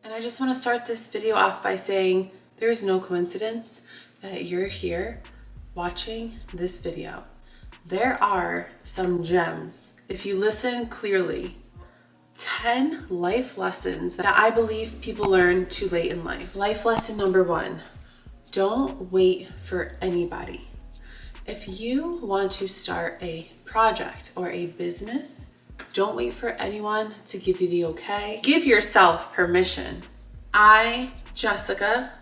And I just want to start this video off by saying there is no coincidence that you're here watching this video. There are some gems. If you listen clearly, 10 life lessons that I believe people learn too late in life. Life lesson number 1, don't wait for anybody. If you want to start a project or a business, don't wait for anyone to give you the okay. Give yourself permission. I, Jessica,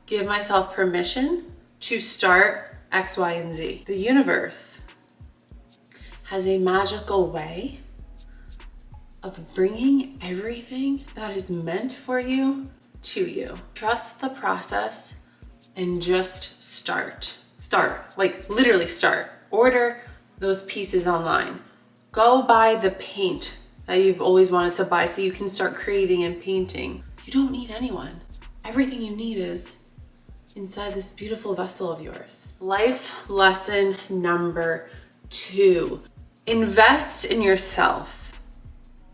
give myself permission to start X, Y, and Z. The universe has a magical way of bringing everything that is meant for you to you. Trust the process and just start. Start, like literally start. Order those pieces online. Go buy the paint that you've always wanted to buy so you can start creating and painting. You don't need anyone. Everything you need is inside this beautiful vessel of yours. Life lesson number 2, invest in yourself.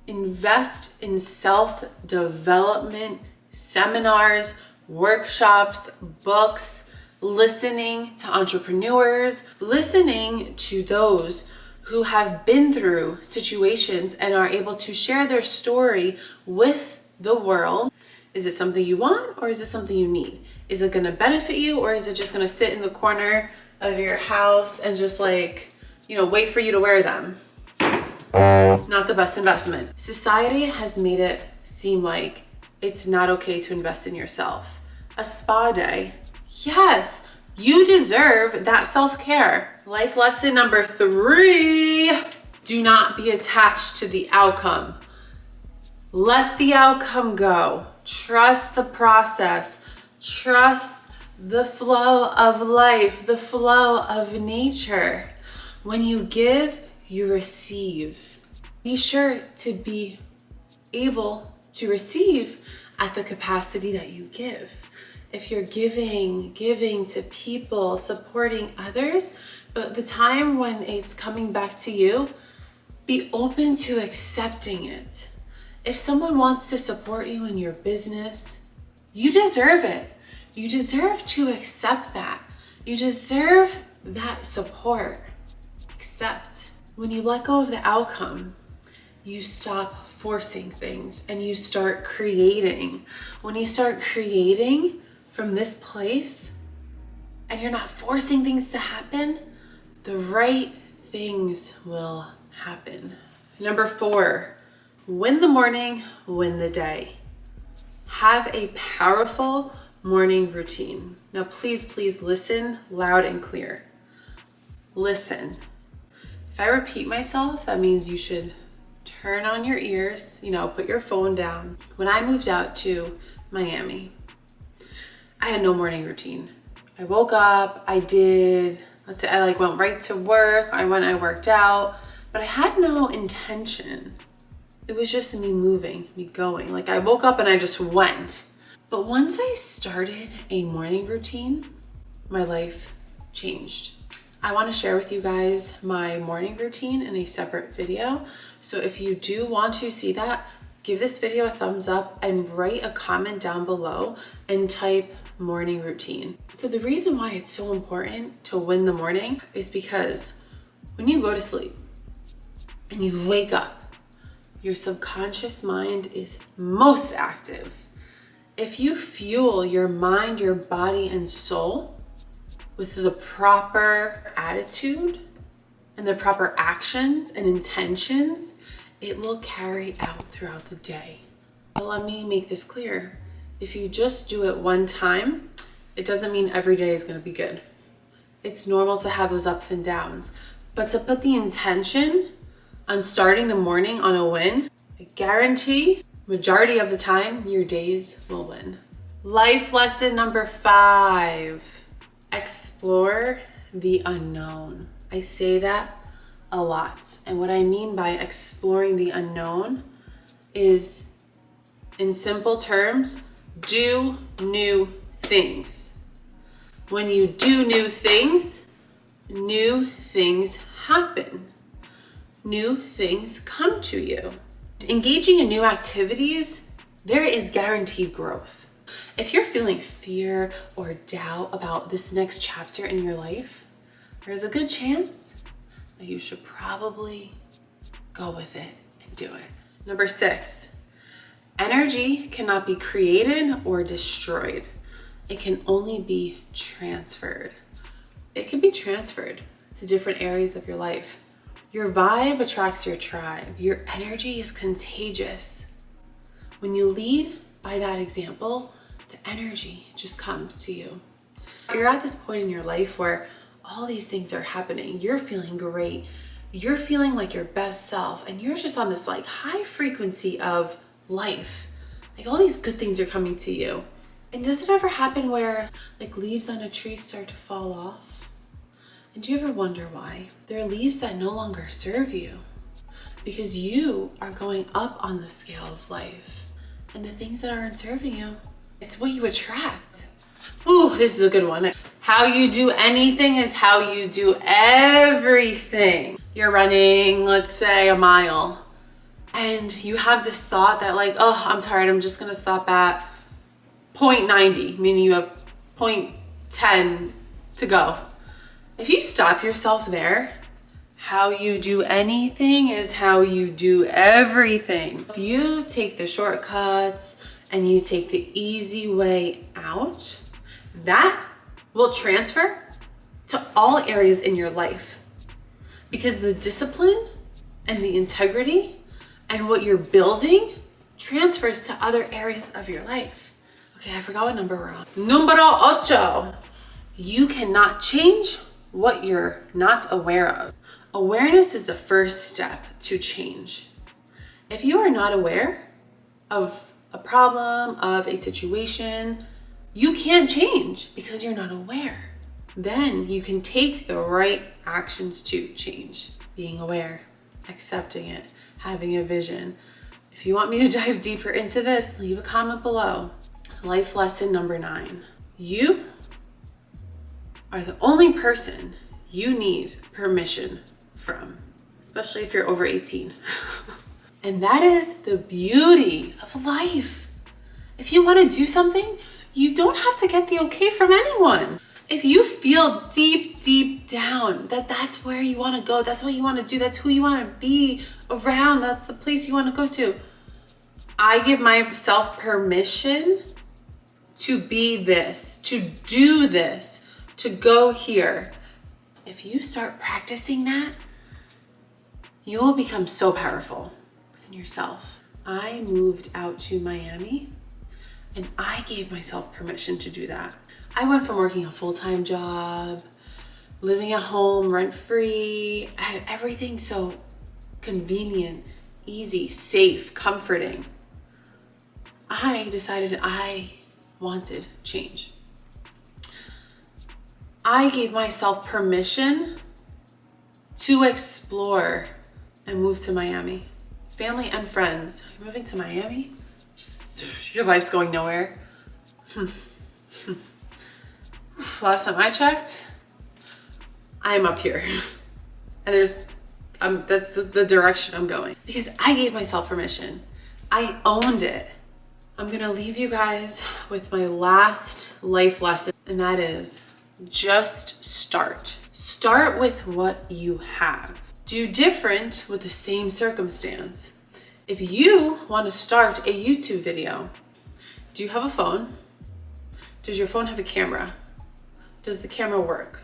Invest in self-development, seminars, workshops, books, listening to entrepreneurs, listening to those who have been through situations and are able to share their story with the world. Is it something you want or is it something you need? Is it gonna benefit you or is it just gonna sit in the corner of your house and just like, wait for you to wear them? Not the best investment. Society has made it seem like it's not okay to invest in yourself. A spa day, yes, you deserve that self-care. Life lesson number 3, do not be attached to the outcome. Let the outcome go. Trust the process. Trust the flow of life, the flow of nature. When you give, you receive. Be sure to be able to receive at the capacity that you give. If you're giving to people, supporting others, but the time when it's coming back to you, be open to accepting it. If someone wants to support you in your business, you deserve it. You deserve to accept that. You deserve that support. Accept. When you let go of the outcome, you stop forcing things and you start creating. When you start creating from this place and you're not forcing things to happen, the right things will happen. Number 4, win the morning, win the day. Have a powerful morning routine. Now, please listen loud and clear. Listen. If I repeat myself, that means you should turn on your ears, put your phone down. When I moved out to Miami, I had no morning routine. I woke up, I went right to work, I worked out, but I had no intention. It was just me moving, me going. Like I woke up and I just went. But once I started a morning routine, my life changed. I want to share with you guys my morning routine in a separate video. So if you do want to see that, give this video a thumbs up and write a comment down below and type morning routine. So the reason why it's so important to win the morning is because when you go to sleep and you wake up, your subconscious mind is most active. If you fuel your mind, your body, and soul with the proper attitude and the proper actions and intentions, it will carry out throughout the day. But let me make this clear. If you just do it one time, it doesn't mean every day is going to be good. It's normal to have those ups and downs. But to put the intention on starting the morning on a win, I guarantee majority of the time your days will win. Life lesson number 5, explore the unknown. I say that a lot. And what I mean by exploring the unknown is, in simple terms, do new things. When you do new things happen. New things come to you. Engaging in new activities there is guaranteed growth. If you're feeling fear or doubt about this next chapter in your life, there's a good chance that you should probably go with it and do it. Number 6, energy cannot be created or destroyed. It can only be transferred. It can be transferred to different areas of your life. Your vibe attracts your tribe. Your energy is contagious. When you lead by that example, the energy just comes to you. You're at this point in your life where all these things are happening. You're feeling great. You're feeling like your best self, and you're just on this like high frequency of life. Like all these good things are coming to you. And does it ever happen where like leaves on a tree start to fall off? And do you ever wonder why? There are leaves that no longer serve you because you are going up on the scale of life, and the things that aren't serving you, it's what you attract. Ooh, this is a good one. How you do anything is how you do everything. You're running, let's say, a mile, and you have this thought that like, oh, I'm tired, I'm just gonna stop at 0.90, meaning you have 0.10 to go. If you stop yourself there, how you do anything is how you do everything. If you take the shortcuts and you take the easy way out, that will transfer to all areas in your life, because the discipline and the integrity and what you're building transfers to other areas of your life. Okay, I forgot what number we're on. Numero 8. You cannot change what you're not aware of. Awareness is the first step to change. If you are not aware of a problem, of a situation, you can't change because you're not aware. Then you can take the right actions to change. Being aware, accepting it, having a vision. If you want me to dive deeper into this, leave a comment below. Life lesson number 9. You are the only person you need permission from, especially if you're over 18. And that is the beauty of life. If you want to do something, you don't have to get the okay from anyone. If you feel deep, deep down that that's where you want to go, that's what you want to do, that's who you want to be around, that's the place you want to go to, I give myself permission to be this, to do this, to go here. If you start practicing that, you will become so powerful within yourself. I moved out to Miami and I gave myself permission to do that. I went from working a full-time job, living at home rent-free, I had everything so convenient, easy, safe, comforting. I decided I wanted change. I gave myself permission to explore and move to Miami. Family and friends, you're moving to Miami? Your life's going nowhere. Last time I checked, I'm up here. And that's the direction I'm going. Because I gave myself permission. I owned it. I'm gonna leave you guys with my last life lesson, and that is just start. Start with what you have. Do different with the same circumstance. If you want to start a YouTube video, do you have a phone? Does your phone have a camera? Does the camera work?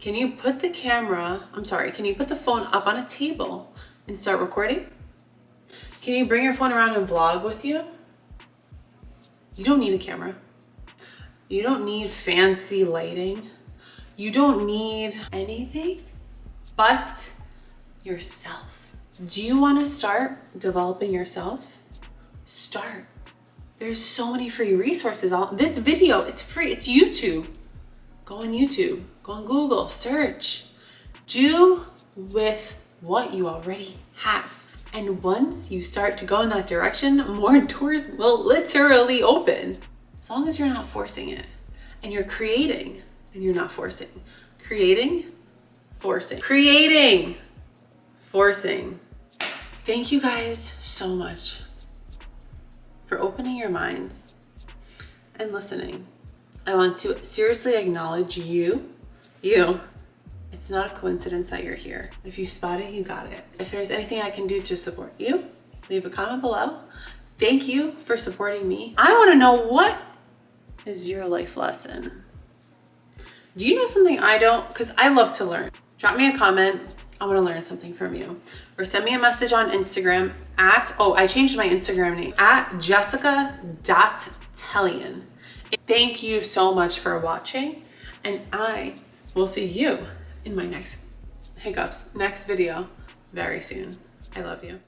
Can you put the phone up on a table and start recording? Can you bring your phone around and vlog with you? You don't need a camera. You don't need fancy lighting. You don't need anything but yourself. Do you want to start developing yourself? Start. There's so many free resources. This video, it's free. It's YouTube. Go on YouTube. Go on Google. Search. Do with what you already have. And once you start to go in that direction, more doors will literally open. As long as you're not forcing it. And you're creating and you're not forcing. Creating, forcing. Creating, forcing. Thank you guys so much for opening your minds and listening. I want to seriously acknowledge you. It's not a coincidence that you're here. If you spot it, you got it. If there's anything I can do to support you, leave a comment below. Thank you for supporting me. I want to know, what is your life lesson? Do you know something I don't? Because I love to learn. Drop me a comment. I want to learn something from you. Or send me a message on Instagram I changed my Instagram name, @jessica.tellian. Thank you so much for watching, and I will see you in my next video very soon. I love you.